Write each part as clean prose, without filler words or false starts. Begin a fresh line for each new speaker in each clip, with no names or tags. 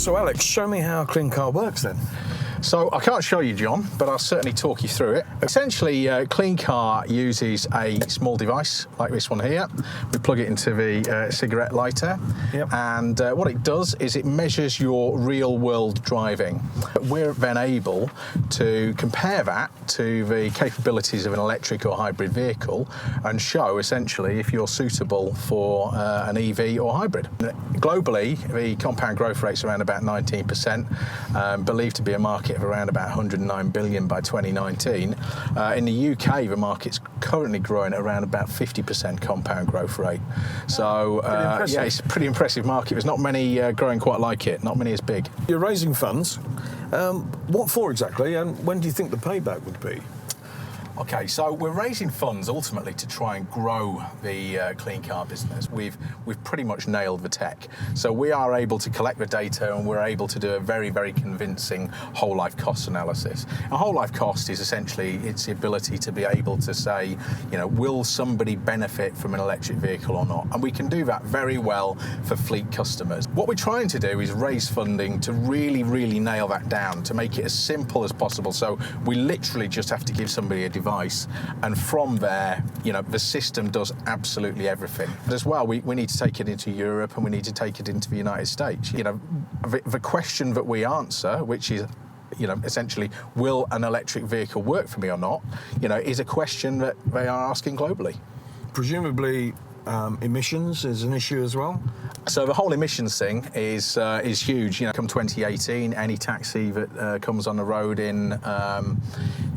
So Alex, show me how CleanCar works then.
So I can't show you, John, but I'll certainly talk you through it. Essentially, CleanCar uses a small device like this one here. We plug it into the cigarette lighter, and what it does is it measures your real-world driving. We're then able to compare that to the capabilities of an electric or hybrid vehicle and show essentially if you're suitable for an EV or hybrid. Globally, the compound growth rate's around about 19%, believed to be a market of around about 109 billion by 2019. In the UK, the market's currently growing at around about 50% compound growth rate. So yeah, it's a pretty impressive market. There's not many growing quite like it, not many as big.
You're raising funds. What for exactly, and when do you think the payback would be?
Okay, so we're raising funds ultimately to try and grow the CleanCar business. We've pretty much nailed the tech. So we are able to collect the data and we're able to do a very, very convincing whole life cost analysis. A whole life cost is essentially it's the ability to be able to say, you know, will somebody benefit from an electric vehicle or not? And we can do that very well for fleet customers. What we're trying to do is raise funding to really, really nail that down, to make it as simple as possible. So we literally just have to give somebody a device, and from there, you know, the system does absolutely everything. But as well, we need to take it into Europe and we need to take it into the United States. You know, the question that we answer, which is, you know, essentially, will an electric vehicle work for me or not, you know, is a question that they are asking globally.
Presumably, emissions is an issue as well?
So the whole emissions thing is huge. You know, come 2018, any taxi that comes on the road in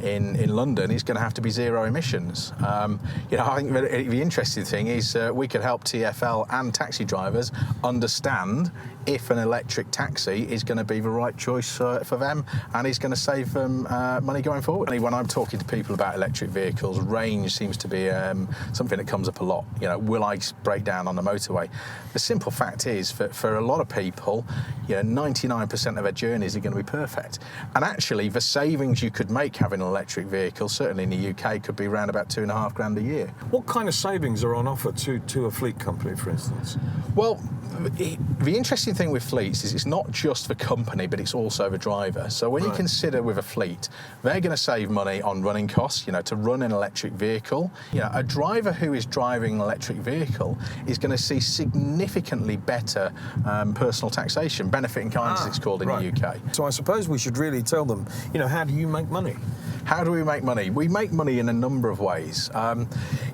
London is going to have to be zero emissions. You know, I think the interesting thing is we could help TfL and taxi drivers understand if an electric taxi is going to be the right choice for them and is going to save them money going forward. When I'm talking to people about electric vehicles, range seems to be something that comes up a lot. You know, will I break down on the motorway? The simple fact is, for a lot of people, you know, 99% of their journeys are going to be perfect. And actually, the savings you could make having an electric vehicle, certainly in the UK, could be around about $2,500 a year.
What kind of savings are on offer to a fleet company, for instance?
Well, the interesting thing with fleets is it's not just the company, but it's also the driver. So when you consider with a fleet, they're going to save money on running costs, you know, to run an electric vehicle. You know, a driver who is driving an electric vehicle is going to see significantly better personal taxation, benefit in kind as it's called in the UK.
So I suppose we should really tell them, you know, how do you make money?
How do we make money? We make money in a number of ways.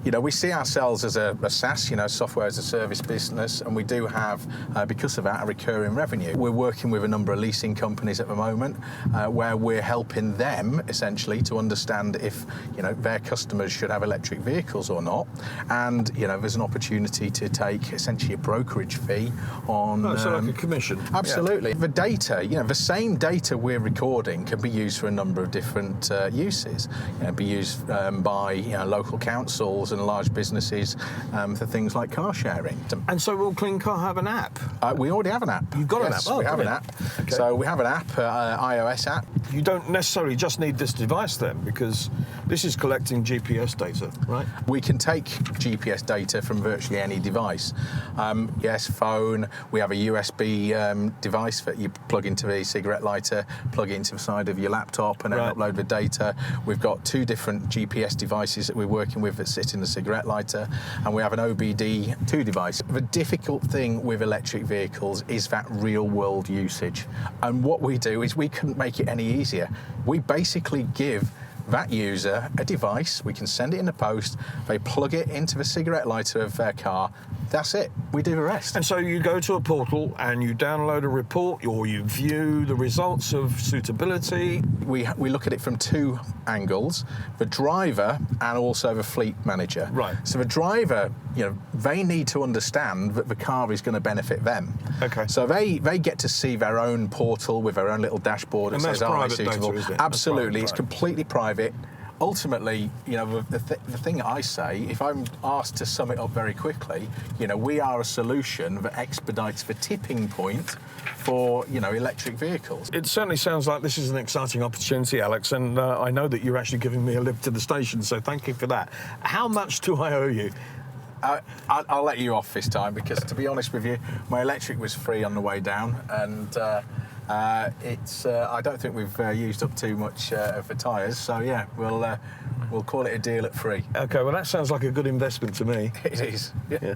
You know, we see ourselves as a SaaS, you know, software as a service business, and we do have, because of that, a recurring revenue. We're working with a number of leasing companies at the moment, where we're helping them essentially to understand if, you know, their customers should have electric vehicles or not. And, you know, there's an opportunity to take essentially a brokerage fee on.
So like a commission.
Absolutely. Yeah. The data, you know, the same data we're recording can be used for a number of different uses. You know, be used by, you know, local councils and large businesses for things like car sharing.
And so will CleanCar have an app?
We already have an app.
You've got an app?
Oh, we have an app. Okay. So we have an app, iOS app.
You don't necessarily just need this device then, because this is collecting GPS data, right?
We can take GPS data from virtually any device. Yes, phone. We have a USB device that you plug into the cigarette lighter, plug it into the side of your laptop, and then upload the data. We've got 2 different GPS devices that we're working with that sit in the cigarette lighter, and we have an OBD2 device. The difficult thing with electric vehicles is that real-world usage. And what we do is we couldn't make it any easier. We basically give that user a device, we can send it in the post, they plug it into the cigarette lighter of their car, that's it, we do the rest.
And so you go to a portal and you download a report, or you view the results of suitability?
We look at it from 2 angles, the driver and also the fleet manager.
Right.
So the driver, you know, they need to understand that the car is going to benefit them.
Okay.
So they get to see their own portal with their own little dashboard that says, are they suitable?
Data, isn't it?
Absolutely, it's completely private. Ultimately, you know, the thing I say, if I'm asked to sum it up very quickly, you know, we are a solution that expedites the tipping point for, you know, electric vehicles.
It certainly sounds like this is an exciting opportunity, Alex, and I know that you're actually giving me a lift to the station, so thank you for that. How much do I owe you?
I'll let you off this time because, to be honest with you, my electric was free on the way down, and I don't think we've used up too much for tyres, so yeah, we'll call it a deal at 3.
Okay, well that sounds like a good investment to me.
It is. Yeah.
Yeah.